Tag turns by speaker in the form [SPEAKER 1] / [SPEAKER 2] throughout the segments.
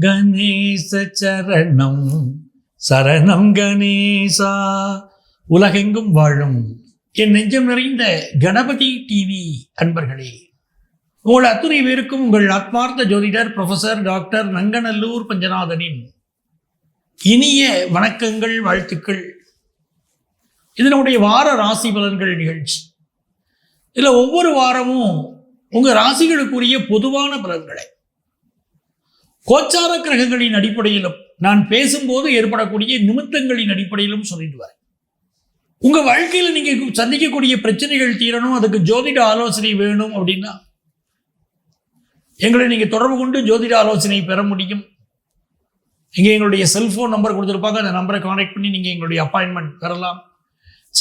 [SPEAKER 1] கணேச சரணம் சரணம் கணேசா. உலகெங்கும் வாழும் என் நெஞ்சம் நிறைந்த கணபதி டிவி அன்பர்களே, உங்கள் அத்துணை பேருக்கும் உங்கள் ஆத்மார்த்த ஜோதிடர் ப்ரொஃபசர் டாக்டர் நங்கநல்லூர் பஞ்சநாதனின் இனிய வணக்கங்கள், வாழ்த்துக்கள். இதனுடைய வார ராசி பலன்கள் நிகழ்ச்சி. இதில் ஒவ்வொரு வாரமும் உங்கள் ராசிகளுக்குரிய பொதுவான பலன்களை கோச்சார கிரகங்களின் அடிப்படையிலும் நான் பேசும்போது ஏற்படக்கூடிய நிமித்தங்களின் அடிப்படையிலும் சொல்லிட்டு வரேன். உங்கள் வாழ்க்கையில் நீங்கள் சந்திக்கக்கூடிய பிரச்சனைகள் தீரணும், அதுக்கு ஜோதிட ஆலோசனை வேணும் அப்படின்னா எங்களை நீங்கள் தொடர்பு கொண்டு ஜோதிட ஆலோசனை பெற முடியும். இங்கே எங்களுடைய செல்ஃபோன் நம்பர் கொடுத்துருப்பாங்க, அந்த நம்பரை கான்டாக்ட் பண்ணி நீங்கள் எங்களுடைய அப்பாயின்மெண்ட் பெறலாம்.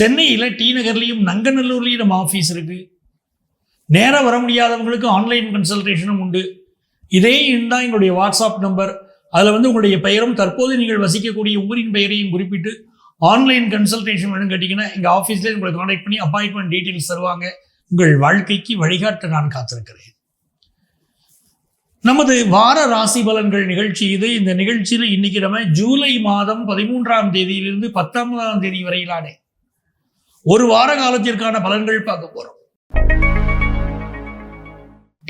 [SPEAKER 1] சென்னையில் டி நகர்லையும் நங்கநல்லூர்லேயும் நம்ம ஆஃபீஸ் இருக்குது. நேராக வர முடியாதவங்களுக்கு ஆன்லைன் கன்சல்டேஷனும் உண்டு. இதே தான் எங்களுடைய வாட்ஸ்அப் நம்பர். அதில் உங்களுடைய பெயரும் தற்போது நீங்கள் வசிக்கக்கூடிய ஊரின் பெயரையும் குறிப்பிட்டு ஆன்லைன் கன்சல்டேஷன் வேணும் கேட்டிங்கன்னா எங்கள் ஆஃபீஸ்லேயே உங்களை கான்டாக்ட் பண்ணி அப்பாயின்மெண்ட் டீட்டெயில்ஸ் தருவாங்க. உங்கள் வாழ்க்கைக்கு வழிகாட்ட நான் காத்திருக்கிறேன். நமது வார ராசி பலன்கள் நிகழ்ச்சி இது. இந்த நிகழ்ச்சியில் இன்னைக்கு நம்ம ஜூலை மாதம் 13ஆம் தேதியிலிருந்து 19ஆம் தேதி வரையிலான ஒரு வார காலத்திற்கான பலன்கள் பார்க்க போகிறோம்.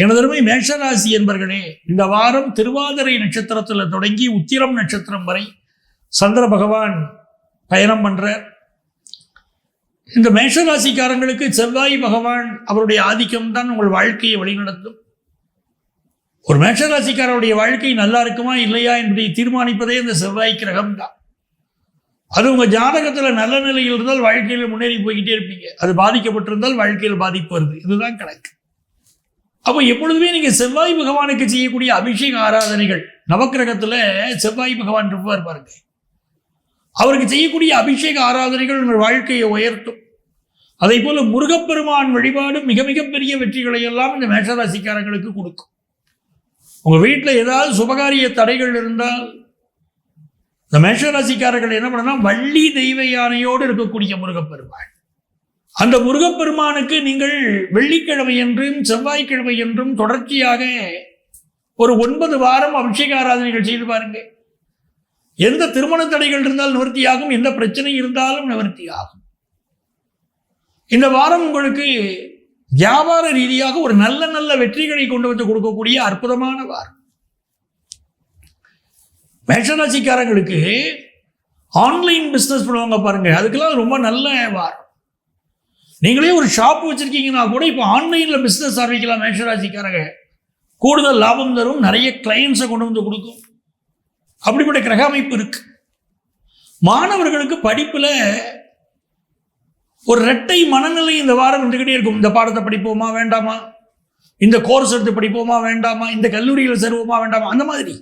[SPEAKER 1] எனதருமை மேஷராசி என்பர்களே, இந்த வாரம் திருவாதிரை நட்சத்திரத்தில் தொடங்கி உத்திரம் நட்சத்திரம் வரை சந்திர பகவான் பயணம் பண்றார். இந்த மேஷராசிக்காரங்களுக்கு செவ்வாய் பகவான் அவருடைய ஆதிக்கம் தான் உங்கள் வாழ்க்கையை வழிநடத்தும். ஒரு மேஷராசிக்காரருடைய வாழ்க்கை நல்லா இருக்குமா இல்லையா என்பதை தீர்மானிப்பதே இந்த செவ்வாய் கிரகம் தான். அது உங்கள் ஜாதகத்தில் நல்ல நிலையில் இருந்தால் வாழ்க்கையில் முன்னேறி போய்கிட்டே இருப்பீங்க. அது பாதிக்கப்பட்டிருந்தால் வாழ்க்கையில் பாதிப்பு வருது. இதுதான் கணக்கு. அப்போ எப்பொழுதுமே நீங்கள் செவ்வாய் பகவானுக்கு செய்யக்கூடிய அபிஷேக ஆராதனைகள், நவக்கிரகத்தில் செவ்வாய் பகவான் இருப்பார் பாருங்க, அவருக்கு செய்யக்கூடிய அபிஷேக ஆராதனைகள் உங்கள் வாழ்க்கையை உயர்த்தும். அதே போல முருகப்பெருமான் வழிபாடு மிக மிகப்பெரிய வெற்றிகளை எல்லாம் இந்த மேஷராசிக்காரங்களுக்கு கொடுக்கும். உங்கள் வீட்டில் ஏதாவது சுபகாரிய தடைகள் இருந்தால் இந்த மேஷராசிக்காரர்கள் என்ன பண்ணலாம், வள்ளி தெய்வ யானையோடு இருக்கக்கூடிய முருகப்பெருமான், அந்த முருகப்பெருமானுக்கு நீங்கள் வெள்ளிக்கிழமை என்றும் செவ்வாய்க்கிழமை என்றும் தொடர்ச்சியாக ஒரு 9 வாரம் அபிஷேக ஆராதனைகள் செய்து பாருங்க. எந்த திருமண தடைகள் இருந்தால் நிவர்த்தியாகும், எந்த பிரச்சனை இருந்தாலும் நிவர்த்தியாகும். இந்த வாரம் உங்களுக்கு வியாபார ரீதியாக ஒரு நல்ல நல்ல வெற்றிகளை கொண்டு வந்து கொடுக்கக்கூடிய அற்புதமான வாரம். மேஷராசிக்காரங்களுக்கு ஆன்லைன் பிஸ்னஸ் பண்ணுவாங்க பாருங்க, அதுக்கெல்லாம் ரொம்ப நல்ல வாரம். நீங்களே ஒரு ஷாப் வச்சிருக்கீங்கன்னா கூட இப்போ ஆன்லைனில் பிஸ்னஸ் ஆரம்பிக்கலாம். மேஷராசிக்காரங்க கூடுதல் லாபம் தரும், நிறைய கிளைண்ட்ஸை கொண்டு வந்து கொடுக்கும். அப்படிப்பட்ட கிரக அமைப்பு இருக்கு. மாணவர்களுக்கு படிப்பில் ஒரு இரட்டை மனநிலை இந்த வாரம் இருந்துக்கிட்டே இருக்கும். இந்த பாடத்தை படிப்போமா வேண்டாமா, இந்த கோர்ஸ் எடுத்து படிப்போமா வேண்டாமா, இந்த கல்லூரியில் சேருவோமா வேண்டாமா, அந்த மாதிரி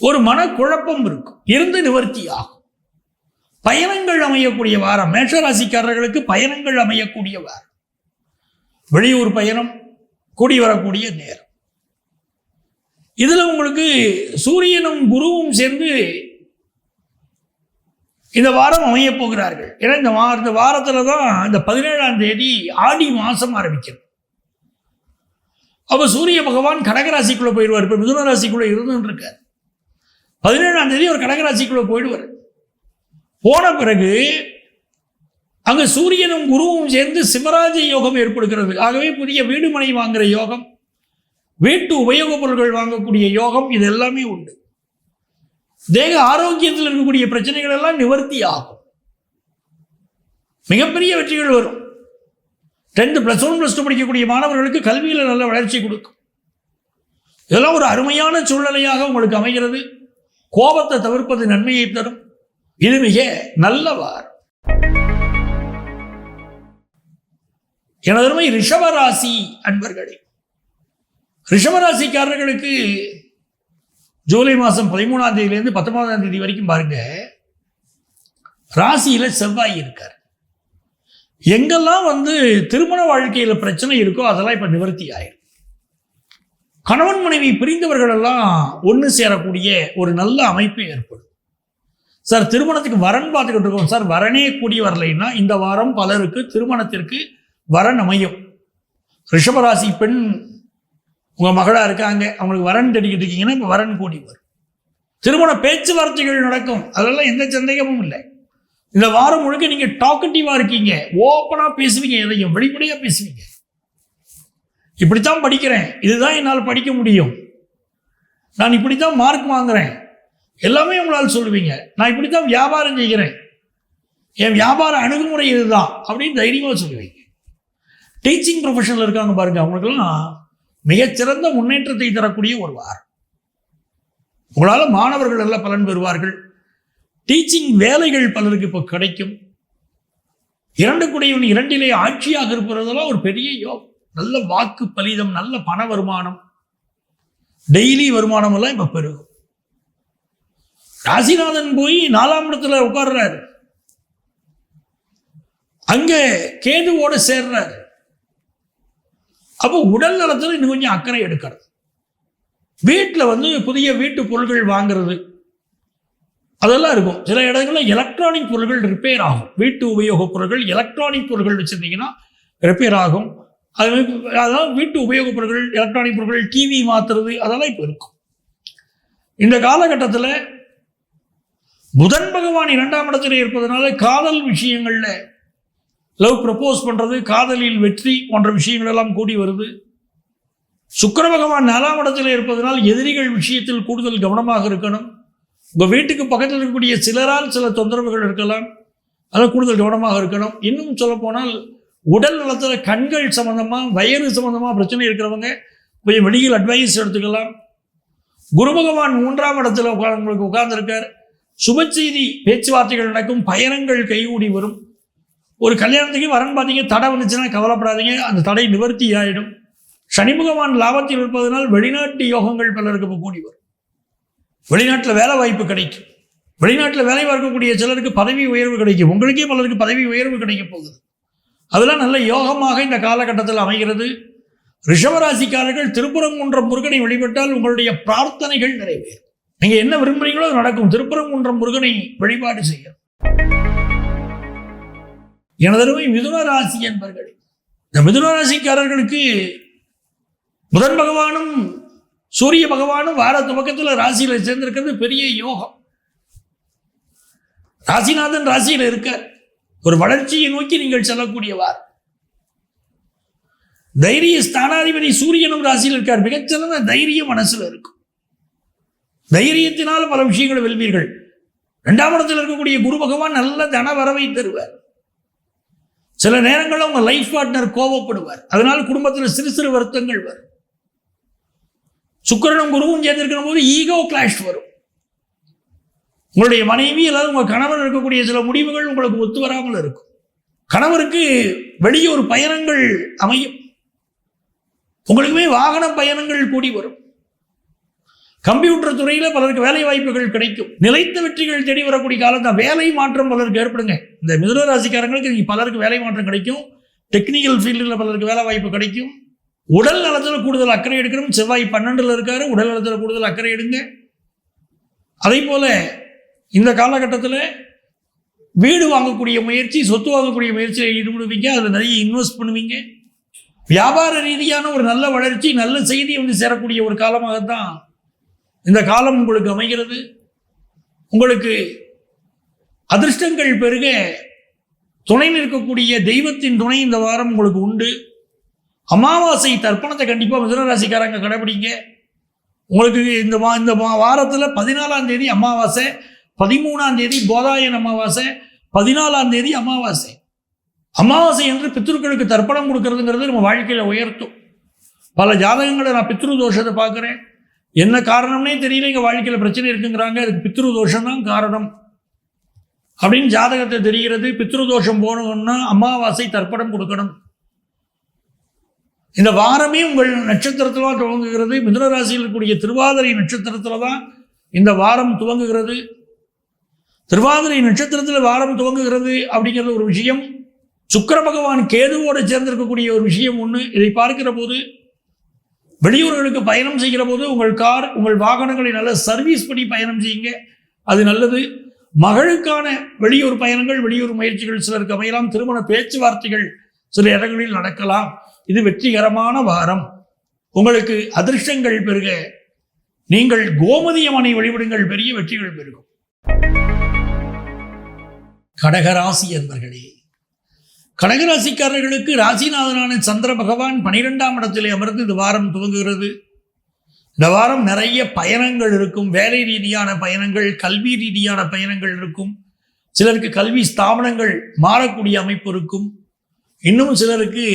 [SPEAKER 1] ஒரு மனக்குழப்பம் இருக்கும், இருந்து நிவர்த்தி ஆகும். பயணங்கள் அமையக்கூடிய வாரம். மேஷராசிக்காரர்களுக்கு பயணங்கள் அமையக்கூடிய வாரம். வெளியூர் பயணம் கூடி வரக்கூடிய நேரம். இதுல உங்களுக்கு சூரியனும் குருவும் சேர்ந்து இந்த வாரம் அமைய போகிறார்கள். ஏன்னா இந்த வாரத்துல தான் இந்த 17ஆம் தேதி ஆடி மாசம் ஆரம்பிக்கிறது. அப்ப சூரிய பகவான் கடகராசிக்குள்ள போயிடுவார். இப்ப மிதுன ராசிக்குள்ள இருந்துன்னு இருக்கார். 17ஆம் தேதி ஒரு கடகராசிக்குள்ள போயிடுவார். போன பிறகு அங்கு சூரியனும் குருவும் சேர்ந்து சிவராஜ யோகம் ஏற்படுகிறது. ஆகவே புதிய வீடு மனை வாங்குற யோகம், வீட்டு உபயோகப் பொருட்கள் வாங்கக்கூடிய யோகம், இது எல்லாமே உண்டு. தேக ஆரோக்கியத்தில் இருக்கக்கூடிய பிரச்சனைகள் எல்லாம் நிவர்த்தி ஆகும். மிகப்பெரிய வெற்றிகள் வரும். 10th +1 +2 படிக்கக்கூடிய மாணவர்களுக்கு கல்வியில் நல்ல வளர்ச்சி கொடுக்கும். இதெல்லாம் ஒரு அருமையான சூழ்நிலையாக உங்களுக்கு அமைகிறது. கோபத்தை தவிர்ப்பது நன்மையை தரும். இது மிக நல்ல வாரம். எனதருமை ரிஷபராசி அன்பர்களே, ரிஷபராசிக்காரர்களுக்கு ஜூலை மாதம் 13ஆம் தேதியிலிருந்து 19ஆம் தேதி வரைக்கும் பாருங்க, ராசியில செவ்வாய் இருக்கார். எங்கெல்லாம் திருமண வாழ்க்கையில் பிரச்சனை இருக்கோ அதெல்லாம் இப்ப நிவர்த்தி ஆயிரும். கணவன் மனைவி பிரிந்தவர்கள் எல்லாம் ஒன்று சேரக்கூடிய ஒரு நல்ல அமைப்பு ஏற்படும். சார் திருமணத்துக்கு வரன் பார்த்துக்கிட்டு இருக்கோம் சார், வரனே கூடி வரலைன்னா இந்த வாரம் பலருக்கு திருமணத்திற்கு வரன் அமையும். ரிஷபராசி பெண் உங்கள் மகளாக இருக்காங்க, அவங்களுக்கு வரன் தேடிக்கிட்டு இருக்கீங்கன்னா இப்போ வரன் கூடி வரும். திருமண பேச்சுவார்த்தைகள் நடக்கும், அதெல்லாம் எந்த சந்தேகமும் இல்லை. இந்த வாரம் முழுக்க நீங்க டாக்கட்டிவா இருக்கீங்க, ஓப்பனா பேசுவீங்க, எதையும் வெளிப்படையா பேசுவீங்க. இப்படித்தான் படிக்கிறேன், இதுதான் என்னால் படிக்க முடியும், நான் இப்படித்தான் மார்க் வாங்குறேன், எல்லாமே உங்களால் சொல்லுவீங்க. நான் இப்படித்தான் வியாபாரம் செய்கிறேன், என் வியாபார அணுகுமுறை இதுதான் அப்படின்னு தைரியமாக சொல்லுவீங்க. டீச்சிங் ப்ரொஃபஷனில் இருக்காங்க பாருங்க, அவங்களுக்கெல்லாம் மிகச்சிறந்த முன்னேற்றத்தை தரக்கூடிய ஒரு வாரம். உங்களால் மாணவர்கள் எல்லாம் பலன் பெறுவார்கள். டீச்சிங் வேலைகள் பலருக்கு இப்போ கிடைக்கும். 2 கூடியவன் 2 ஆட்சியாக இருப்பதெல்லாம் ஒரு பெரிய யோகம். நல்ல வாக்கு பலிதம், நல்ல பண வருமானம், டெய்லி வருமானம் எல்லாம் இப்ப பெருகும். ராசிநாதன் போய் 4ஆம் இடத்துல உட்கார்றாரு, அங்க கேதுவோட சேர்றாரு. அப்போ உடல் நலத்துல இன்னும் கொஞ்சம் அக்கறை எடுக்கிறது. வீட்டில் புதிய வீட்டு பொருட்கள் வாங்குறது அதெல்லாம் இருக்கும். சில இடங்களில் எலக்ட்ரானிக் பொருட்கள் ரிப்பேர் ஆகும். வீட்டு உபயோக பொருட்கள், எலக்ட்ரானிக் பொருட்கள் வச்சிருந்தீங்கன்னா ரிப்பேர் ஆகும். அதாவது வீட்டு உபயோகப் பொருட்கள், எலக்ட்ரானிக் பொருட்கள், டிவி மாத்துறது அதெல்லாம் இப்போ இருக்கும். இந்த காலகட்டத்தில் புதன் பகவான் 2ஆம் இடத்துல இருப்பதனால காதல் விஷயங்கள்ல லவ் ப்ரப்போஸ் பண்றது, காதலில் வெற்றி போன்ற விஷயங்கள் எல்லாம் கூடி வருது. சுக்கிர பகவான் 4ஆம் இடத்துல இருப்பதனால் எதிரிகள் விஷயத்தில் கூடுதல் கவனமாக இருக்கணும். உங்க வீட்டுக்கு பக்கத்தில் இருக்கக்கூடிய சிலரால் சில தொந்தரவுகள் இருக்கலாம், அதை கூடுதல் கவனமாக இருக்கணும். இன்னும் சொல்ல போனால் உடல் நலத்துல கண்கள் சம்பந்தமா, வயிறு சம்பந்தமா பிரச்சனை இருக்கிறவங்க கொஞ்சம் வெளியில் அட்வைஸ் எடுத்துக்கலாம். குரு பகவான் 3ஆம் இடத்துல உங்களுக்கு உட்கார்ந்துருக்கார். சுப செய்தி பேச்சுவார்த்தைகள் நடக்கும், பயணங்கள் கைகூடி வரும். ஒரு கல்யாணத்துக்கு வரன் பார்த்தீங்க, தடை வந்துச்சுன்னா கவலைப்படாதீங்க, அந்த தடை நிவர்த்தி ஆயிடும். சனி பகவான் லாபத்தில் இருப்பதனால் வெளிநாட்டு யோகங்கள் பலருக்கு கூடி வரும். வெளிநாட்டில் வேலை வாய்ப்பு கிடைக்கும். வெளிநாட்டில் வேலை பார்க்கக்கூடிய சிலருக்கு பதவி உயர்வு கிடைக்கும். உங்களுக்கே பலருக்கு பதவி உயர்வு கிடைக்க போகுது. அதெல்லாம் நல்ல யோகமாக இந்த காலகட்டத்தில் அமைகிறது. ரிஷபராசிக்காரர்கள் திருப்பரங்குன்றம் முருகனை வழிபட்டால் உங்களுடைய பிரார்த்தனைகள் நிறைவேறும். நீங்க என்ன விரும்புறீங்களோ நடக்கும். திருப்பரங்குன்றம் முருகனை வழிபாடு செய்ய. எனதருமை மிதுன ராசி என்பர்களே, இந்த மிதுன ராசிக்காரர்களுக்கு புதன் பகவானும் சூரிய பகவானும் வார துவக்கத்தில் ராசியில சேர்ந்திருக்கிறது பெரிய யோகம். ராசிநாதன் ராசியில இருக்கார். ஒரு வளர்ச்சியை நோக்கி நீங்கள் செல்லக்கூடியவார். தைரிய ஸ்தானாதிபதி சூரியனும் ராசியில் இருக்கார். மிகச்சிறந்த தைரியம் மனசுல இருக்கும். தைரியத்தினால் பல விஷயங்களை வெல்வீர்கள். 2ஆம் இடத்தில் இருக்கக்கூடிய குரு பகவான் நல்ல தன வரவை தருவார். சில நேரங்களில் உங்க லைஃப் பார்ட்னர் கோபப்படுவார். அதனால குடும்பத்தில் சிறு சிறு வருத்தங்கள் வரும். சுக்கிரனும் குருவும் சேர்ந்திருக்கிற போது ஈகோ கிளாஷ் வரும். உங்களுடைய மனைவி அல்லது உங்கள் கணவர் இருக்கக்கூடிய சில முடிவுகள் உங்களுக்கு ஒத்து வராமல் இருக்கும். கணவருக்கு வெளியூர் பயணங்கள் அமையும். உங்களுக்குமே வாகன பயணங்கள் கூடி வரும். கம்ப்யூட்டர் துறையில பலருக்கு வேலை வாய்ப்புகள் கிடைக்கும். நிலைத்த வெற்றிகள் தேடி வரக்கூடிய காலம் தான். வேலை மாற்றம் பலருக்கு ஏற்படுங்க. இந்த மிதுன ராசிக்காரங்களுக்கு பலருக்கு வேலை மாற்றம் கிடைக்கும். டெக்னிக்கல் ஃபீல்டில் பலருக்கு வேலை வாய்ப்பு கிடைக்கும். உடல் நலத்தில் கூடுதல் அக்கறை எடுக்கணும். செவ்வாய் 12ல் இருக்காரு. உடல் நலத்தில் கூடுதல் அக்கறை எடுங்க. அதே போல இந்த காலகட்டத்தில் வீடு வாங்கக்கூடிய முயற்சி, சொத்து வாங்கக்கூடிய முயற்சியில் ஈடுபடுவீங்க. அதில் நிறைய இன்வெஸ்ட் பண்ணுவீங்க. வியாபார ரீதியான ஒரு நல்ல வளர்ச்சி, நல்ல செய்தி சேரக்கூடிய ஒரு காலமாகத்தான் இந்த காலம் உங்களுக்கு அமைகிறது. உங்களுக்கு அதிர்ஷ்டங்கள் பெருக துணை நிற்கக்கூடிய தெய்வத்தின் துணை இந்த வாரம் உங்களுக்கு உண்டு. அமாவாசை தர்ப்பணத்தை கண்டிப்பாக மிதுனராசிக்காரங்க கடைபிடிங்க. உங்களுக்கு இந்த வாரத்தில் 14ஆம் தேதி அமாவாசை, 13ஆம் தேதி போதாயன் அமாவாசை, 14ஆம் தேதி அமாவாசை. அமாவாசை என்று பித்ருக்களுக்கு தர்ப்பணம் கொடுக்கறதுங்கிறது நம்ம வாழ்க்கையில் உயர்த்தும். பல ஜாதகங்களை நான் பித்ரு தோஷத்தை பார்க்குறேன். என்ன காரணம்னே தெரியல, எங்கள் வாழ்க்கையில் பிரச்சனை இருக்குங்கிறாங்க. அதுக்கு பித்ரு தோஷம் தான் காரணம் அப்படின்னு ஜாதகத்தை தெரிகிறது. பித்ரு தோஷம் போகணும்னா அமாவாசை தர்ப்பணம் கொடுக்கணும். இந்த வாரமே உங்கள் நட்சத்திரத்தில் தான் துவங்குகிறது. மிதுன ராசியில் இருக்கக்கூடிய திருவாதிரை நட்சத்திரத்தில் தான் இந்த வாரம் துவங்குகிறது. திருவாதிரை நட்சத்திரத்தில் வாரம் துவங்குகிறது அப்படிங்கிறது ஒரு விஷயம். சுக்கிர பகவான் கேதுவோடு சேர்ந்திருக்கக்கூடிய ஒரு விஷயம் ஒன்று. இதை பார்க்கிற போது வெளியூர்களுக்கு பயணம் செய்கிற போது உங்கள் கார், உங்கள் வாகனங்களை நல்ல சர்வீஸ் பண்ணி பயணம் செய்யுங்க, அது நல்லது. மகளுக்கான வெளியூர் பயணங்கள், வெளியூர் முயற்சிகள் சிலருக்கு அமையலாம். திருமண பேச்சுவார்த்தைகள் சில இடங்களில் நடக்கலாம். இது வெற்றிகரமான வாரம். உங்களுக்கு அதிர்ஷ்டங்கள் பெருக நீங்கள் கோமதி அம்மனை வழிபடுங்கள், பெரிய வெற்றிகள் பெருகும். கடகராசி என்பர்களே, கடகராசிக்காரர்களுக்கு ராசிநாதனான சந்திர பகவான் 12ஆம் இடத்திலே அமர்ந்து இந்த வாரம் துவங்குகிறது. இந்த வாரம் நிறைய பயணங்கள் இருக்கும். வேலை ரீதியான பயணங்கள், கல்வி ரீதியான பயணங்கள் இருக்கும். சிலருக்கு கல்வி ஸ்தாபனங்கள் மாறக்கூடிய அமைப்பு இருக்கும். இன்னும் சிலருக்கு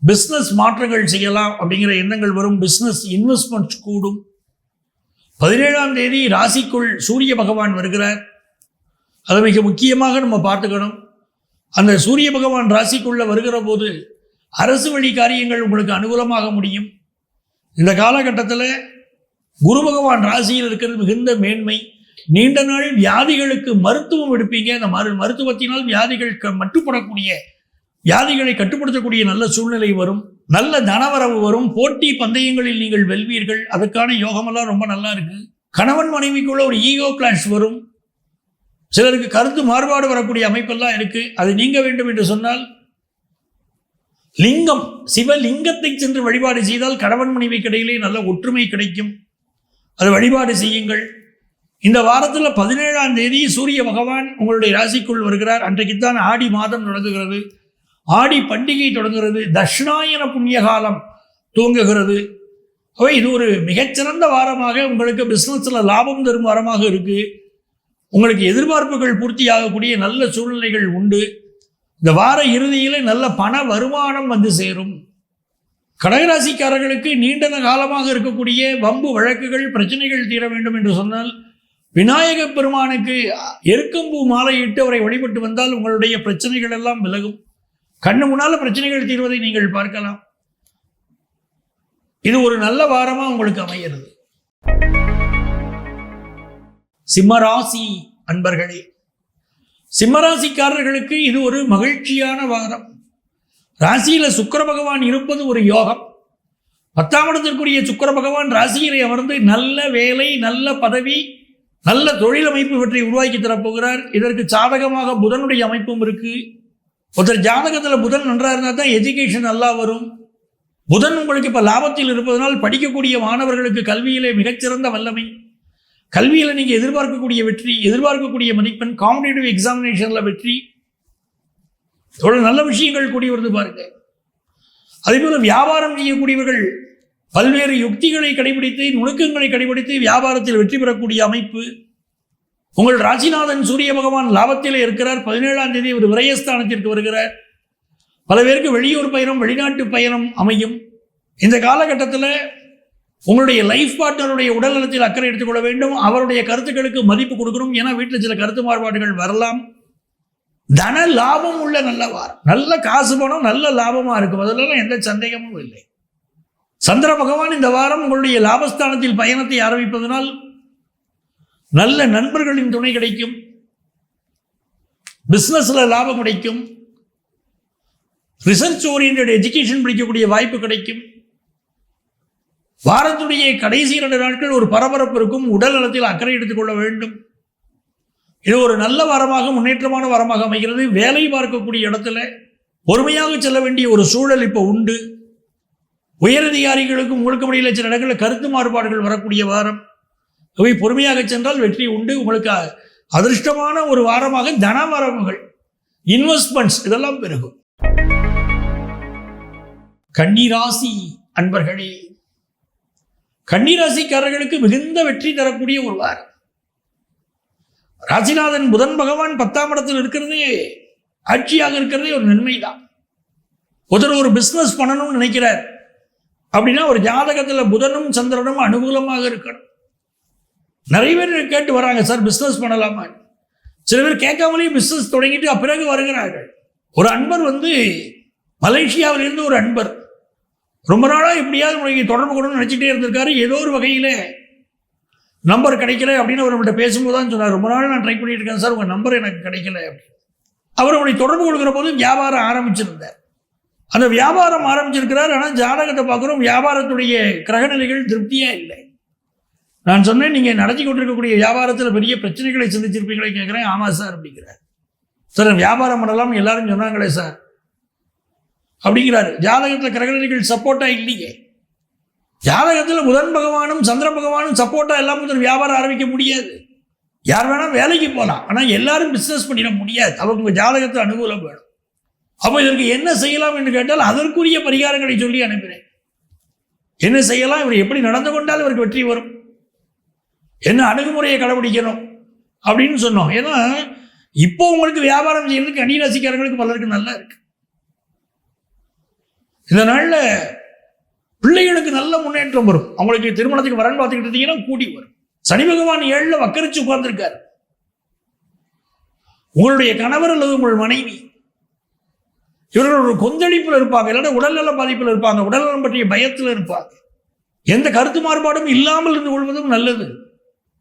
[SPEAKER 1] பிஸ்னஸ் மாற்றங்கள் செய்யலாம் அப்படிங்கிற எண்ணங்கள் வரும். பிஸ்னஸ் இன்வெஸ்ட்மெண்ட் கூடும். 17ஆம் தேதி ராசிக்குள் சூரிய பகவான் வருகிறார். அதை மிக முக்கியமாக நம்ம பார்த்துக்கணும். அந்த சூரிய பகவான் ராசிக்குள்ள வருகிற போது அரசு வழி காரியங்கள் உங்களுக்கு அனுகூலமாக முடியும். இந்த காலகட்டத்தில் குரு பகவான் ராசியில் இருக்கிறது மிகுந்த மேன்மை. நீண்ட நாள் வியாதிகளுக்கு மருத்துவம் எடுப்பீங்க. அந்த மருத்துவத்தினால் வியாதிகள் மட்டுப்படக்கூடிய, வியாதிகளை கட்டுப்படுத்தக்கூடிய நல்ல சூழ்நிலை வரும். நல்ல தனவரவு வரும். போட்டி பந்தயங்களில் நீங்கள் வெல்வீர்கள். அதுக்கான யோகமெல்லாம் ரொம்ப நல்லா இருக்கு. கணவன் மனைவிக்குள்ள ஒரு ஈகோ கிளாஷ் வரும். சிலருக்கு கருத்து மாறுபாடு வரக்கூடிய அமைப்பெல்லாம் இருக்கு. அது நீங்க வேண்டும் என்று சொன்னால் லிங்கம், சிவலிங்கத்தை சென்று வழிபாடு செய்தால் கணவன் மனைவிக்கு இடையிலே நல்ல ஒற்றுமை கிடைக்கும். அது வழிபாடு செய்யுங்கள். இந்த வாரத்தில் 17ஆம் தேதி சூரிய பகவான் உங்களுடைய ராசிக்குள் வருகிறார். அன்றைக்குத்தான் ஆடி மாதம் தொடங்குகிறது. ஆடி பண்டிகை தொடங்குகிறது. தட்சிணாயன புண்ணிய காலம் துவங்குகிறது. அவை இது ஒரு மிகச்சிறந்த வாரமாக உங்களுக்கு பிஸ்னஸில் லாபம் தரும் வாரமாக இருக்கு. உங்களுக்கு எதிர்பார்ப்புகள் பூர்த்தியாகக்கூடிய நல்ல சூழ்நிலைகள் உண்டு. இந்த வார இறுதியில் நல்ல பண வருமானம் வந்து சேரும். கடகராசிக்காரர்களுக்கு நீண்ட காலமாக இருக்கக்கூடிய வம்பு வழக்குகள், பிரச்சனைகள் தீர வேண்டும் என்று சொன்னால் விநாயக பெருமானுக்கு எருக்கம்பூ மாலையிட்டு அவரை வழிபட்டு வந்தால் உங்களுடைய பிரச்சனைகள் எல்லாம் விலகும். கண்ணு முன்னால பிரச்சனைகள் தீர்வதை நீங்கள் பார்க்கலாம். இது ஒரு நல்ல வாரமா உங்களுக்கு அமைகிறது. சிம்மராசி அன்பர்களே, சிம்மராசிக்காரர்களுக்கு இது ஒரு மகிழ்ச்சியான வாரம். ராசியில சுக்கிர பகவான் இருப்பது ஒரு யோகம். 10ஆம் இடத்திற்குரிய சுக்கிர பகவான் ராசியிலே அமர்ந்து நல்ல வேலை, நல்ல பதவி, நல்ல தொழில் அமைப்பு இவற்றை உருவாக்கி தரப்போகிறார். இதற்கு சாதகமாக புதனுடைய அமைப்பும் இருக்கு. ஒருத்தர் ஜாதகத்தில் புதன் நன்றாக இருந்தால் தான் எஜுகேஷன் நல்லா வரும். புதன் உங்களுக்கு இப்போ லாபத்தில் இருப்பதனால் படிக்கக்கூடிய மாணவர்களுக்கு கல்வியிலே மிகச்சிறந்த வல்லமை. கல்வியில் நீங்கள் எதிர்பார்க்கக்கூடிய வெற்றி, எதிர்பார்க்கக்கூடிய மதிப்பெண், காம்படிட்டிவ் எக்ஸாமினேஷனில் வெற்றி, இவ்வளவு நல்ல விஷயங்கள் கூடி வருது பாருங்க. அதே போல வியாபாரம் செய்யக்கூடியவர்கள் பல்வேறு யுக்திகளை கடைபிடித்து, நுணுக்கங்களை கடைபிடித்து வியாபாரத்தில் வெற்றி பெறக்கூடிய அமைப்பு. உங்கள் ராசிநாதன் சூரிய பகவான் லாபத்திலே இருக்கிறார். 17ஆம் தேதி ஒரு விரயஸ்தானத்திற்கு வருகிறார். பல பேருக்கு வெளியூர் பயணம், வெளிநாட்டு பயணம் அமையும். இந்த காலகட்டத்தில் உங்களுடைய லைஃப் பார்ட்னருடைய உடல் நலத்தில் அக்கறை எடுத்துக்கொள்ள வேண்டும். அவருடைய கருத்துக்களுக்கு மதிப்பு கொடுக்கணும். ஏன்னா வீட்டில் சில கருத்து மாறுபாடுகள் வரலாம். தன லாபம் உள்ள நல்ல வாரம். நல்ல காசு பணம், நல்ல லாபமாக இருக்கும். அதெல்லாம் எந்த சந்தேகமும் இல்லை. சந்திர பகவான் இந்த வாரம் உங்களுடைய லாபஸ்தானத்தில் பயணத்தை ஆரம்பிப்பதனால் நல்ல நண்பர்களின் துணை கிடைக்கும். பிசினஸ்ல லாபம் கிடைக்கும். ரிசர்ச் ஓரியன்டட் எஜுகேஷன் படிக்கக்கூடிய வாய்ப்பு கிடைக்கும். வாரத்துடைய கடைசி 2 நாட்கள் ஒரு பரபரப்பு இருக்கும். உடல் நலத்தில் அக்கறை எடுத்துக்கொள்ள வேண்டும். இது ஒரு நல்ல வாரமாக, முன்னேற்றமான வாரமாக அமைகிறது. வேலை பார்க்கக்கூடிய இடத்துல பொறுமையாக செல்ல வேண்டிய ஒரு சூழல் இப்போ உண்டு. உயரதிகாரிகளுக்கும் உங்களுக்கு இடையில் சில இடங்களில் கருத்து மாறுபாடுகள் வரக்கூடிய வாரம். அவை பொறுமையாக சென்றால் வெற்றி உண்டு. உங்களுக்கு அதிர்ஷ்டமான ஒரு வாரமாக தன வரவுகள், இன்வெஸ்ட்மெண்ட்ஸ் இதெல்லாம் பெருகும். கன்னிராசி அன்பர்களே, கன்னிராசிக்காரர்களுக்கு மிகுந்த வெற்றி தரக்கூடிய ஒரு வாரம். ராசிநாதன் புதன் பகவான் 10ஆம் இடத்தில் இருக்கிறதே, ஆட்சியாக இருக்கிறதே ஒரு நன்மைதான். ஒரு பிஸ்னஸ் பண்ணணும்னு நினைக்கிறார் அப்படின்னா ஒரு ஜாதகத்தில் புதனும் சந்திரனும் அனுகூலமாக இருக்கணும். நிறைய பேர் கேட்டு வராங்க, சார் பிஸ்னஸ் பண்ணலாமா? சில பேர் கேட்காமலேயே பிஸ்னஸ் தொடங்கிட்டு பிறகு வருகிறார்கள். ஒரு அன்பர் மலேசியாவிலிருந்து ஒரு அன்பர் ரொம்ப நாளாக எப்படியாவது உங்களுக்கு தொடர்பு கொள்ளணும்னு நினச்சிட்டே இருந்திருக்காரு. ஏதோ ஒரு வகையில் நம்பர் கிடைக்கல அப்படின்னு அவர் நம்மகிட்ட பேசும்போது தான் சொன்னார், ரொம்ப நாள் நான் ட்ரை பண்ணிட்டு இருக்கேன் சார், உங்கள் நம்பர் எனக்கு கிடைக்கல அப்படின்னு. அவர் உங்களை தொடர்பு கொள்கிற போது வியாபாரம் ஆரம்பிச்சிருந்தார். அந்த வியாபாரம் ஆரம்பிச்சிருக்கிறார். ஆனால் ஜாதகத்தை பார்க்குறோம், வியாபாரத்துடைய கிரகநிலைகள் திருப்தியாக இல்லை. நான் சொன்னேன், நீங்கள் நடத்தி கொண்டிருக்கக்கூடிய வியாபாரத்தில் பெரிய பிரச்சனைகளை சந்திச்சிருப்பீங்களே கேட்குறேன். ஆமாம் சார் அப்படிங்கிறார். சார் வியாபாரம் பண்ணலாம் எல்லாரும் சொன்னாங்களே சார் அப்படிங்கிறாரு. ஜாதகத்தில் கிரகநிலைகள் சப்போர்ட்டாக இல்லையே. ஜாதகத்தில் புதன் பகவானும் சந்திர பகவானும் சப்போர்ட்டா எல்லாம் வியாபாரம் ஆரம்பிக்க முடியாது. யார் வேணால் வேலைக்கு போகலாம், ஆனால் எல்லாரும் பிஸ்னஸ் பண்ணிட முடியாது. அவங்க ஜாதகத்தில் அனுகூலம் வேணும். அப்போ இதற்கு என்ன செய்யலாம் என்று கேட்டால் அதற்குரிய பரிகாரங்களை சொல்லி அனுப்பினேன். என்ன செய்யலாம், இவர் எப்படி நடந்து கொண்டால் இவருக்கு வெற்றி வரும், என்ன அணுகுமுறையை கடைபிடிக்கணும் அப்படின்னு சொன்னோம். ஏன்னா இப்போ உங்களுக்கு வியாபாரம் செய்யறதுக்கு கன்னிராசிக்காரங்களுக்கு பலருக்கு நல்லா இருக்கு. இந்த நாளில் பிள்ளைகளுக்கு நல்ல முன்னேற்றம் வரும். அவங்களுக்கு திருமணத்துக்கு வரன் பார்த்துக்கிட்டு இருந்தீங்கன்னா கூடி வரும். சனி பகவான் 7ல் வக்கரிச்சு உட்கார்ந்துருக்காரு. உங்களுடைய கணவர் அல்லது உங்கள் மனைவி இவர்கள் ஒரு கொந்தளிப்பில் இருப்பாங்க, இல்லைன்னா உடல்நல பாதிப்பில் இருப்பாங்க, உடல்நலம் பற்றிய பயத்தில் இருப்பாங்க. எந்த கருத்து மாறுபாடும் இல்லாமல் இருந்து கொள்வதும் நல்லது.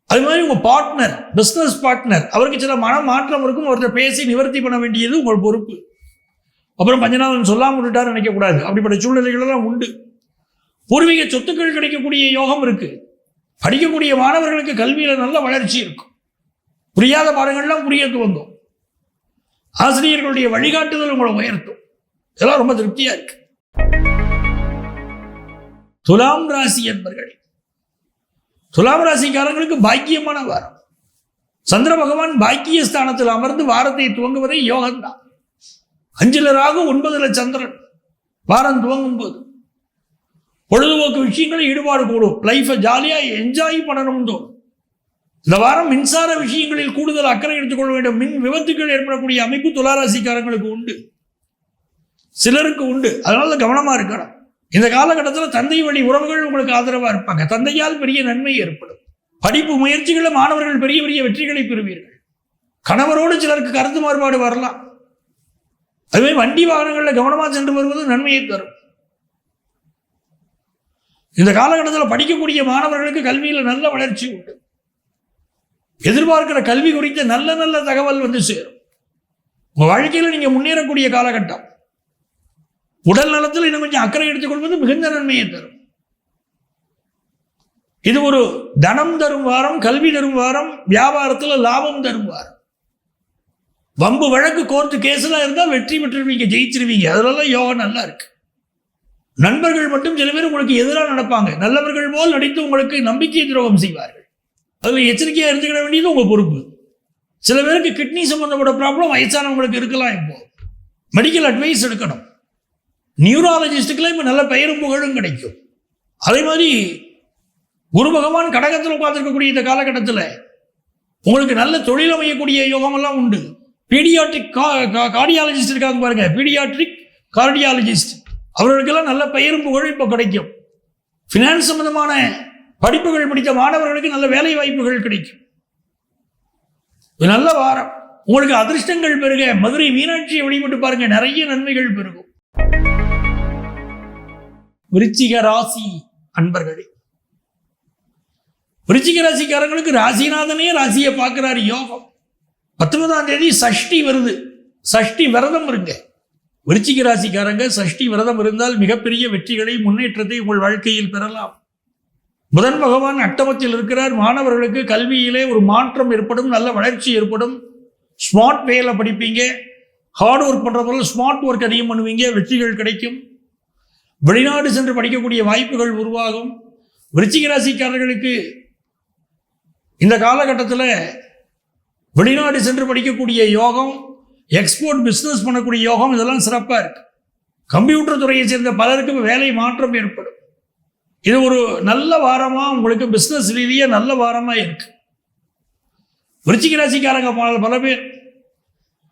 [SPEAKER 1] அது மாதிரி உங்கள் பார்ட்னர், பிஸ்னஸ் பார்ட்னர், அவருக்கு சில மன மாற்றம் இருக்கும். ஒருத்தர் பேசி நிவர்த்தி பண்ண வேண்டியது உங்கள் பொறுப்பு. அப்புறம் பஞ்சநாதன் சொல்லாமல் விட்டுட்டார் நினைக்கக்கூடாது. அப்படிப்பட்ட சூழ்நிலைகளெல்லாம் உண்டு. பூர்வீக சொத்துக்கள் கிடைக்கக்கூடிய யோகம் இருக்கு. படிக்கக்கூடிய மாணவர்களுக்கு கல்வியில் நல்ல வளர்ச்சி இருக்கும். புரியாத பாடங்கள்லாம் புரிய துவங்கும். ஆசிரியர்களுடைய வழிகாட்டுதல் உங்களை உயர்த்தும். இதெல்லாம் ரொம்ப திருப்தியா இருக்கு. துலாம் ராசி என்பர்களே, துலாம் ராசிக்காரங்களுக்கு பாக்கியமான வாரம். சந்திர பகவான் பாக்கிய ஸ்தானத்தில் அமர்ந்து வாரத்தை துவங்குவதே யோகம்தான். 5ல் ராகு 9ல் சந்திரன். வாரம் துவங்கும் போது பொழுதுபோக்கு விஷயங்களை ஈடுபாடு கூடும். லைஃபை ஜாலியாக என்ஜாய் பண்ணணும்னு தோணும். இந்த வாரம் மின்சார விஷயங்களில் கூடுதல் அக்கறை எடுத்துக்கொள்ள வேண்டும். மின் விபத்துக்கள் ஏற்படக்கூடிய அமைப்பு துளாராசிக்காரங்களுக்கு உண்டு, சிலருக்கு உண்டு. அதனால கவனமா இருக்கணும். இந்த காலகட்டத்தில் தந்தை வழி உறவுகள் உங்களுக்கு ஆதரவாக இருப்பாங்க. தந்தையால் பெரிய நன்மை ஏற்படும். படிப்பு முயற்சிகளில் மாணவர்கள் பெரிய பெரிய வெற்றிகளை பெறுவீர்கள். கணவரோடு சிலருக்கு கருத்து மாறுபாடு வரலாம். அதுவே வண்டி வாகனங்களில் கவனமாக சென்று வருவது நன்மையை தரும். இந்த காலகட்டத்தில் படிக்கக்கூடிய மாணவர்களுக்கு கல்வியில் நல்ல வளர்ச்சி உண்டு. எதிர்பார்க்கிற கல்வி குறித்த நல்ல நல்ல தகவல் வந்து சேரும். உங்க வாழ்க்கையில் நீங்க முன்னேறக்கூடிய காலகட்டம். உடல் நலத்தில் இன்னும் கொஞ்சம் அக்கறை எடுத்துக்கொள்வது மிகுந்த நன்மையை தரும். இது ஒரு தனம் தரும் வாரம், கல்வி தரும் வாரம், வியாபாரத்தில் லாபம் தரும் வாரம். வம்பு வழக்கு கோர்ட்டு கேஸ்லாம் இருந்தால் வெற்றி பெற்றுருவீங்க, ஜெயிச்சிருவீங்க. அதனால யோகம் நல்லா இருக்கு. நண்பர்கள் மட்டும் சில பேர் உங்களுக்கு எதிராக நடப்பாங்க. நல்லவர்கள் போல் நடித்து உங்களுக்கு நம்பிக்கை துரோகம் செய்வார்கள். அதில் எச்சரிக்கையாக இருந்துக்கிட வேண்டியது உங்கள் பொறுப்பு. சில பேருக்கு கிட்னி சம்பந்தப்பட்ட ப்ராப்ளம் வயசானவங்களுக்கு இருக்கலாம். இப்போ மெடிக்கல் அட்வைஸ் எடுக்கணும். நியூராலஜிஸ்டுக்கெல்லாம் இப்போ நல்ல பெயரும் புகழும் கிடைக்கும். அதே மாதிரி குரு பகவான் கடகத்தில் உட்கார்ந்துருக்கக்கூடிய இந்த காலகட்டத்தில் உங்களுக்கு நல்ல தொழில் அமையக்கூடிய யோகமெல்லாம் உண்டு. பீடியாட்ரிக் கார்டியாலஜிஸ்ட் இருக்காங்க பாருங்க, பீடியாட்ரிக் கார்டியாலஜிஸ்ட், அவர்களுக்கெல்லாம் நல்ல பெயரும் புகழும் இப்போ கிடைக்கும். ஃபினான்ஸ் சம்பந்தமான படிப்புகள் படித்த மாணவர்களுக்கு நல்ல வேலை வாய்ப்புகள் கிடைக்கும். நல்ல வாரம். உங்களுக்கு அதிர்ஷ்டங்கள் பெருக. மதுரை மீனாட்சியை வழிபட்டு பாருங்க, நிறைய நன்மைகள் பெருகும். விருச்சிக ராசி அன்பர்களே, விருச்சிக ராசிக்காரங்களுக்கு ராசிநாதனே ராசியை பார்க்கிறார். யோகம். 19ஆம் தேதி சஷ்டி வருது. சஷ்டி விரதம் இருங்க. விருச்சிக ராசிக்காரங்க சஷ்டி விரதம் இருந்தால் மிகப்பெரிய வெற்றிகளை, முன்னேற்றத்தை உங்கள் வாழ்க்கையில் பெறலாம். புதன் பகவான் அட்டமத்தில் இருக்கிறார். மாணவர்களுக்கு கல்வியிலே ஒரு மாற்றம் ஏற்படும், நல்ல வளர்ச்சி ஏற்படும். ஸ்மார்ட் வேல படிப்பீங்க. ஹார்ட் ஒர்க் பண்ணுற போல ஸ்மார்ட் ஒர்க் அதிகம் பண்ணுவீங்க. வெற்றிகள் கிடைக்கும். வெளிநாடு சென்று படிக்கக்கூடிய வாய்ப்புகள் உருவாகும். விருச்சிக ராசிக்காரர்களுக்கு இந்த காலகட்டத்தில் வெளிநாடு சென்று படிக்கக்கூடிய யோகம், எக்ஸ்போர்ட் பிஸ்னஸ் பண்ணக்கூடிய யோகம், இதெல்லாம் சிறப்பாக இருக்கு. கம்ப்யூட்டர் துறையை சேர்ந்த பலருக்கு வேலை மாற்றம் ஏற்படும். இது ஒரு நல்ல வாரமாக உங்களுக்கு பிஸ்னஸ் ரீதியாக நல்ல வாரமாக இருக்கு. விருச்சிக ராசிக்காரங்க பல பேர்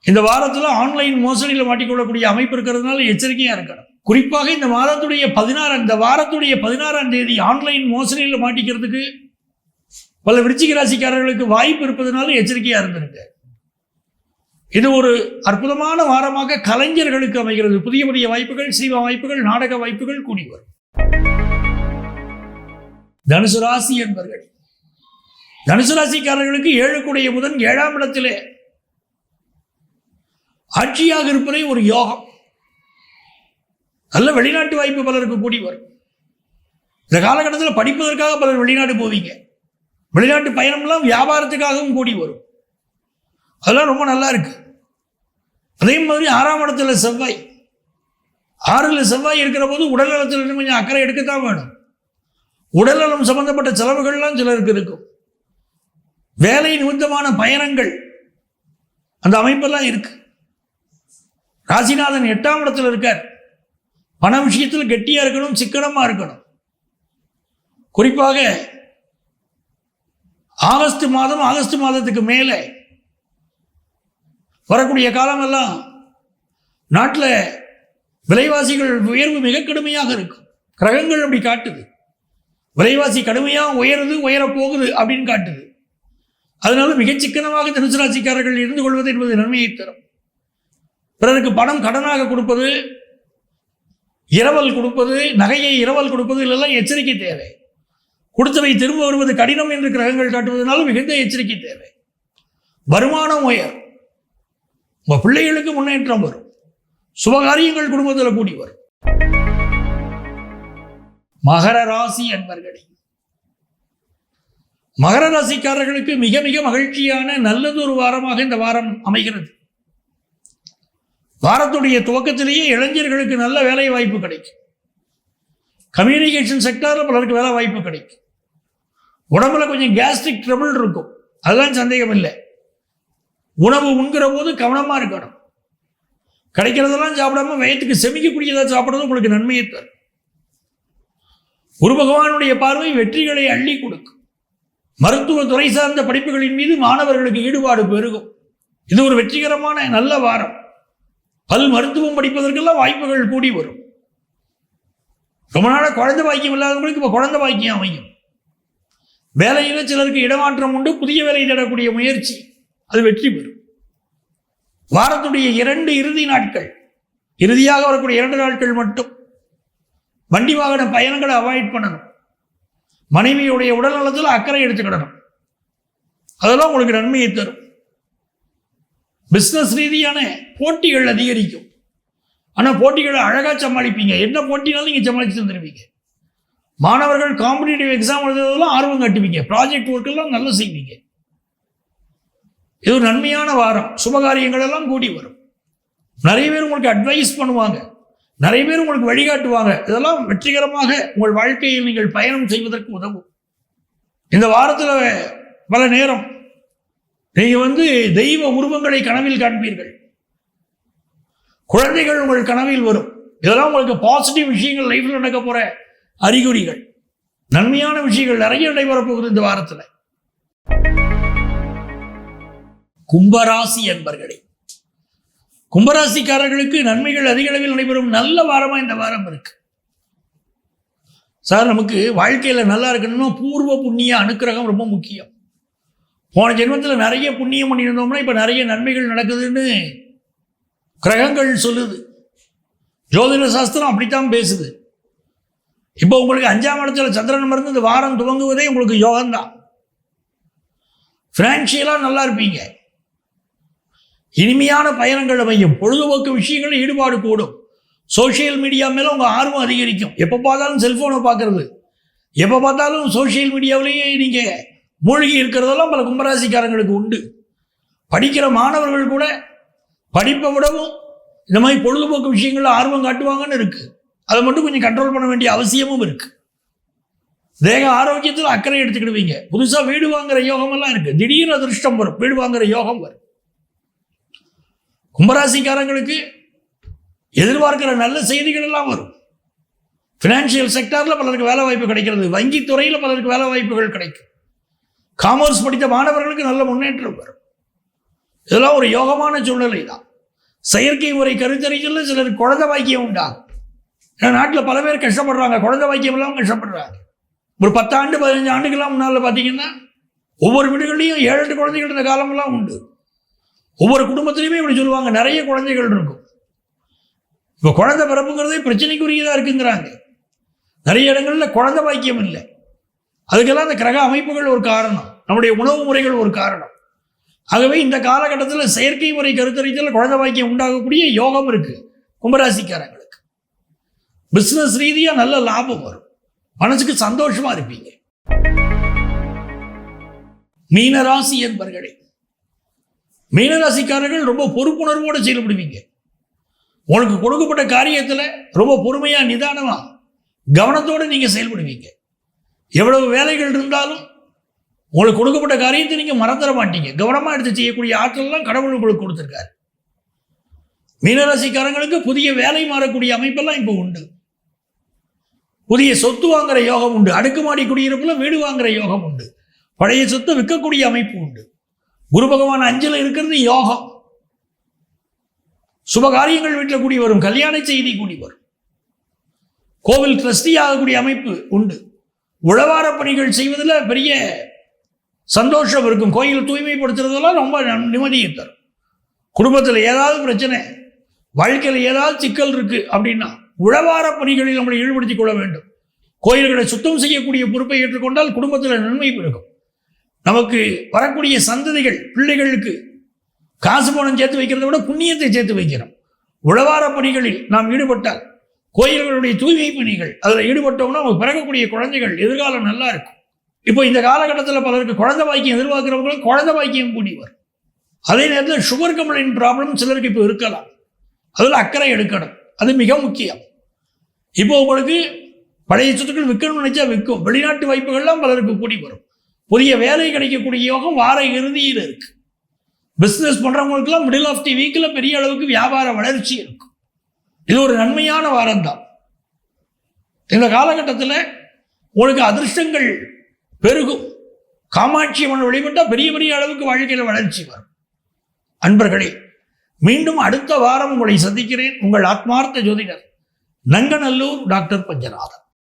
[SPEAKER 1] இந்த வாரத்தில் ஆன்லைன் மோசடியில் மாட்டிக்கொள்ளக்கூடிய அமைப்பு இருக்கிறதுனால எச்சரிக்கையாக இருக்கணும். குறிப்பாக இந்த வாரத்துடைய 16ஆம் தேதி ஆன்லைன் மோசடியில் மாட்டிக்கிறதுக்கு பல விருச்சிக ராசிக்காரர்களுக்கு வாய்ப்பு இருப்பதனால எச்சரிக்கையாக இருந்திருக்கு. இது ஒரு அற்புதமான வாரமாக கலைஞர்களுக்கு அமைகிறது. புதிய புதிய வாய்ப்புகள், சினிமா வாய்ப்புகள், நாடக வாய்ப்புகள் கூடி வரும். தனுசு ராசி என்பர்கள், தனுசு ராசிக்காரர்களுக்கு 7 புதன் 7ஆம் இடத்திலே ஆட்சியாக இருப்பதே ஒரு யோகம். நல்ல வெளிநாட்டு வாய்ப்பு பலருக்கு கூடி வரும். இந்த காலகட்டத்தில் படிப்பதற்காக பலர் வெளிநாடு போவீங்க. வெளிநாட்டு பயணம்லாம் வியாபாரத்துக்காகவும் கூடி வரும். அதெல்லாம் ரொம்ப நல்லா இருக்கு. அதே மாதிரி 6ஆம் இடத்துல செவ்வாய். 6ல் செவ்வாய் இருக்கிற போது உடல் நலத்தில் கொஞ்சம் அக்கறை எடுக்கத்தான் வேணும். உடல்நலம் சம்பந்தப்பட்ட செலவுகள்லாம் சிலருக்கு இருக்கும். வேலை நிமித்தமான பயணங்கள், அந்த அமைப்பெல்லாம் இருக்கு. ராசிநாதன் 8ஆம் இடத்துல இருக்கார். பண விஷயத்தில் கெட்டியா இருக்கணும், சிக்கனமா இருக்கணும். குறிப்பாக ஆகஸ்ட் மாதத்துக்கு மேலே வரக்கூடிய காலமெல்லாம் நாட்டில் விலைவாசிகள் உயர்வு மிக கடுமையாக இருக்கும். கிரகங்கள் அப்படி காட்டுது. விலைவாசி கடுமையாக உயரப்போகுது அப்படின்னு காட்டுது. அதனால மிகச் சிக்கனமாக தனுசு ராசிக்காரர்கள் இருந்து கொள்வது என்பது நன்மையை தரும். பிறருக்கு பணம் கடனாக கொடுப்பது, இரவல் கொடுப்பது, நகையை இரவல் கொடுப்பது இதெல்லாம் எச்சரிக்கை தேவை. கொடுத்தவை திரும்ப வருவது கடினம் என்று கிரகங்கள் காட்டுவதனால மிகுந்த எச்சரிக்கை தேவை. வருமானம் உயர், உங்க பிள்ளைகளுக்கு முன்னேற்றம் வரும், சுபகாரியங்கள் குடும்பத்தில் கூடி வரும். மகர ராசி அன்பர்களே, மகர ராசிக்காரர்களுக்கு மிக மிக மகிழ்ச்சியான நல்லதொரு வாரமாக இந்த வாரம் அமைகிறது. வாரத்துடைய துவக்கத்திலேயே இளைஞர்களுக்கு நல்ல வேலை வாய்ப்பு கிடைக்கும். கம்யூனிகேஷன் செக்டாரில் பலருக்கு வேலை வாய்ப்பு கிடைக்கும். உடம்புல கொஞ்சம் கேஸ்ட்ரிக் ட்ரபிள் இருக்கும், அதுதான் சந்தேகம் இல்லை. உணவு உண்கிற போது கவனமா இருக்கணும். கிடைக்கிறதெல்லாம் சாப்பிடாம வயத்துக்கு செமிக்கக்கூடியதா சாப்பிடுறது உங்களுக்கு நன்மையை தரும். குரு பகவானுடைய பார்வை வெற்றிகளை அள்ளி கொடுக்கும். மருத்துவ துறை சார்ந்த படிப்புகளின் மீது மாணவர்களுக்கு ஈடுபாடு பெருகும். இது ஒரு வெற்றிகரமான நல்ல வாரம். பல் மருத்துவம் படிப்பதற்கெல்லாம் வாய்ப்புகள் கூடி வரும். ரொம்ப நாளாக குழந்தை பாக்கியம் இல்லாதவங்களுக்கு இப்போ குழந்தை பாக்கியம் அமையும். வேலையில் சிலருக்கு இடமாற்றம் உண்டு, புதிய வேலை தேடக்கூடிய முயற்சி அது வெற்றி பெறும். வாரத்துடைய 2 இறுதி நாட்கள், இறுதியாக வரக்கூடிய 2 நாட்கள் மட்டும் வண்டி வாகன பயணங்களை அவாய்ட் பண்ணணும். மனைவியுடைய உடல் நலத்தில் அக்கறை எடுத்துக்கிடணும். அதெல்லாம் உங்களுக்கு நன்மையை தரும். பிஸ்னஸ் ரீதியான போட்டிகள் அதிகரிக்கும். ஆனால் போட்டிகளை அழகாக சமாளிப்பீங்க. என்ன போட்டினாலும் நீங்கள் சமாளித்து தந்துடுவீங்க. மாணவர்கள் காம்படிட்டிவ் எக்ஸாம் எழுதுறதெல்லாம் ஆர்வம் காட்டுவீங்க. ப்ராஜெக்ட் ஒர்க்கெல்லாம் நல்லா செய்வீங்க. இது ஒரு நன்மையான வாரம். சுபகாரியங்கள் எல்லாம் கூடி வரும். நிறைய பேர் உங்களுக்கு அட்வைஸ் பண்ணுவாங்க, நிறைய பேர் உங்களுக்கு வழிகாட்டுவாங்க. இதெல்லாம் வெற்றிகரமாக உங்கள் வாழ்க்கையில் நீங்கள் பயணம் செய்வதற்கு உதவும். இந்த வாரத்தில் பல நேரம் நீங்கள் தெய்வ உருவங்களை கனவில் காண்பீர்கள். குழந்தைகள் உங்கள் கனவில் வரும். இதெல்லாம் உங்களுக்கு பாசிட்டிவ் விஷயங்கள் லைஃப்ல நடக்க போற அறிகுறிகள். நன்மையான விஷயங்கள் நிறைய நடைபெறப் போகுது இந்த வாரத்தில். கும்பராசி என்பர்களே, கும்பராசிக்காரர்களுக்கு நன்மைகள் அதிக அளவில் நடைபெறும் நல்ல வாரமா இந்த வாரம் இருக்கு. சார், நமக்கு வாழ்க்கையில நல்லா இருக்கணும்னா பூர்வ புண்ணிய அனுக்கிரகம் ரொம்ப முக்கியம். போன ஜென்மத்தில் நிறைய புண்ணியம் பண்ணியிருந்தோம்னா இப்ப நிறைய நன்மைகள் நடக்குதுன்னு கிரகங்கள் சொல்லுது. ஜோதிட சாஸ்திரம் அப்படித்தான் பேசுது. இப்போ உங்களுக்கு 5ஆம் இடத்துல சந்திரன் மருந்து இந்த வாரம் துவங்குவதே உங்களுக்கு யோகம்தான். பினான்சியலா நல்லா இருப்பீங்க. இனிமையான பயணங்கள் அமையும். பொழுதுபோக்கு விஷயங்கள் ஈடுபாடு கூடும். சோசியல் மீடியா மேல உங்க ஆர்வம் அதிகரிக்கும். எப்போ பார்த்தாலும் செல்போனை பார்க்கறது, எப்போ பார்த்தாலும் சோசியல் மீடியாவிலேயே நீங்க மூழ்கி இருக்கிறதெல்லாம் பல கும்பராசிக்காரங்களுக்கு உண்டு. படிக்கிற மாணவர்கள் கூட படிப்பை விடவும் இந்த மாதிரி பொழுதுபோக்கு விஷயங்கள்ல ஆர்வம் காட்டுவாங்கன்னு இருக்கு. அதை மட்டும் கொஞ்சம் கண்ட்ரோல் பண்ண வேண்டிய அவசியமும் இருக்கு. தேக ஆரோக்கியத்தில் அக்கறை எடுத்துக்கிடுவீங்க. புதுசா வீடு வாங்குற யோகம் எல்லாம் இருக்கு. திடீர் அதிர்ஷ்டம் வரும், வீடு வாங்குற யோகம் வரும். கும்பராசிக்காரங்களுக்கு எதிர்பார்க்கிற நல்ல செய்திகள் எல்லாம் வரும். பினான்சியல் செக்டார்ல பலருக்கு வேலை வாய்ப்பு கிடைக்கிறது. வங்கி துறையில பலருக்கு வேலை வாய்ப்புகள் கிடைக்கும். காமர்ஸ் படித்த மாணவர்களுக்கு நல்ல முன்னேற்றம் வரும். இதெல்லாம் ஒரு யோகமான சூழ்நிலை தான். செயற்கை முறை கருத்தரிக்கல சிலருக்கு குழந்தை பாக்கியம் உண்டாகும். ஏன்னா நாட்டில் பல பேர் கஷ்டப்படுறாங்க, குழந்தை பாக்கியம் எல்லாம் கஷ்டப்படுறாங்க. ஒரு 10 ஆண்டு 15 ஆண்டுகள்லாம் முன்னால் பார்த்தீங்கன்னா ஒவ்வொரு வீடுகள்லையும் 7-8 குழந்தைகள் இருந்த காலமெல்லாம் உண்டு. ஒவ்வொரு குடும்பத்திலையுமே இப்படி சொல்லுவாங்க, நிறைய குழந்தைகள் இருக்கும். இப்போ குழந்தை பிறப்புங்கிறதே பிரச்சனைக்குரியதாக இருக்குங்கிறாங்க. நிறைய இடங்கள்ல குழந்தை பாக்கியம் இல்லை. அதுக்கெல்லாம் அந்த கிரக அமைப்புகள் ஒரு காரணம், நம்முடைய உணவு முறைகள் ஒரு காரணம். ஆகவே இந்த காலகட்டத்தில் செயற்கை முறை கருத்தரித்தல் குழந்தை பாக்கியம் உண்டாகக்கூடிய யோகம் இருக்கு கும்பராசிக்காரங்களுக்கு. பிசினஸ் ரீதியா நல்ல லாபம் வரும். மனசுக்கு சந்தோஷமா இருப்பீங்க. மீனராசி என்பர்களே, மீனராசிக்காரர்கள் ரொம்ப பொறுப்புணர்வோடு செயல்படுவீங்க. உங்களுக்கு கொடுக்கப்பட்ட காரியத்தில் ரொம்ப பொறுமையா நிதானமா கவனத்தோடு நீங்க செயல்படுவீங்க. எவ்வளவு வேலைகள் இருந்தாலும் உங்களுக்கு கொடுக்கப்பட்ட காரியத்தை நீங்க மறந்துட மாட்டீங்க. கவனமா எடுத்து செய்யக்கூடிய ஆற்றல்லாம் கடவுள் உங்களுக்கு கொடுத்திருக்காரு. மீனராசிக்காரங்களுக்கு புதிய வேலை மாறக்கூடிய அமைப்பெல்லாம் இப்போ உண்டு. புதிய சொத்து வாங்குற யோகம் உண்டு. அடுக்குமாடி குடியிருப்புல வீடு வாங்குற யோகம் உண்டு. பழைய சொத்தை விற்கக்கூடிய அமைப்பு உண்டு. குரு பகவான் 5ல் இருக்கிறது யோகம். சுபகாரியங்கள் வீட்டில் கூடி வரும். கல்யாண செய்தி கூடி வரும். கோவில் ட்ரஸ்டி ஆகக்கூடிய அமைப்பு உண்டு. உழவார பணிகள் செய்வதில் பெரிய சந்தோஷம் இருக்கும். கோயில் தூய்மைப்படுத்துறதெல்லாம் ரொம்ப நிம்மதியை தரும். குடும்பத்தில் ஏதாவது பிரச்சனை, வாழ்க்கையில் ஏதாவது சிக்கல் இருக்கு அப்படின்னா உழவார பணிகளில் நம்மளை ஈடுபடுத்திக் கொள்ள வேண்டும். கோயில்களை சுத்தம் செய்யக்கூடிய பொறுப்பை ஏற்றுக்கொண்டால் குடும்பத்தில் நன்மை பெருகும். நமக்கு வரக்கூடிய சந்ததிகள் பிள்ளைகளுக்கு காசு பணம் சேர்த்து வைக்கிறத விட புண்ணியத்தை சேர்த்து வைக்கிறோம். உழவார பணிகளில் நாம் ஈடுபட்டால், கோயில்களுடைய தூய்மை பணிகள் அதில் ஈடுபட்டோம்னா நமக்கு பிறக்கக்கூடிய குழந்தைகள் எதிர்காலம் நல்லா இருக்கும். இப்போ இந்த காலகட்டத்தில் பலருக்கு குழந்தை பாக்கியம் எதிர்பார்க்கிறவங்களும் குழந்தை பாக்கியம் கூடி வரும். அதே நேரத்தில் சுகர் கம்ப்ளைண்ட் ப்ராப்ளம் சிலருக்கு இப்போ இருக்கலாம். அதில் அக்கறை எடுக்கணும். அது மிக முக்கியம். இப்போ உங்களுக்கு பழைய சொத்துக்கள் விற்கணும்னு நினைச்சா விற்கும். வெளிநாட்டு வாய்ப்புகள்லாம் பலருக்கு கூடி வரும். புதிய வேலை கிடைக்கக்கூடிய யோகம் வார இறுதியில் இருக்கு. பிஸ்னஸ் பண்றவங்களுக்குலாம் மிடில் ஆஃப் தி வீக்கில் பெரிய அளவுக்கு வியாபார வளர்ச்சி இருக்கும். இது ஒரு நன்மையான வாரம் தான். இந்த காலகட்டத்தில் உங்களுக்கு அதிர்ஷ்டங்கள் பெருகும். காமாட்சி அம்மன் வழிபட்டால் பெரிய பெரிய அளவுக்கு வாழ்க்கையில் வளர்ச்சி வரும். அன்பர்களே, மீண்டும் அடுத்த வாரம் உங்களை சந்திக்கிறேன். உங்கள் ஆத்மார்த்த ஜோதிடர் நங்கநல்லூர் டாக்டர் பஞ்சநாதன்.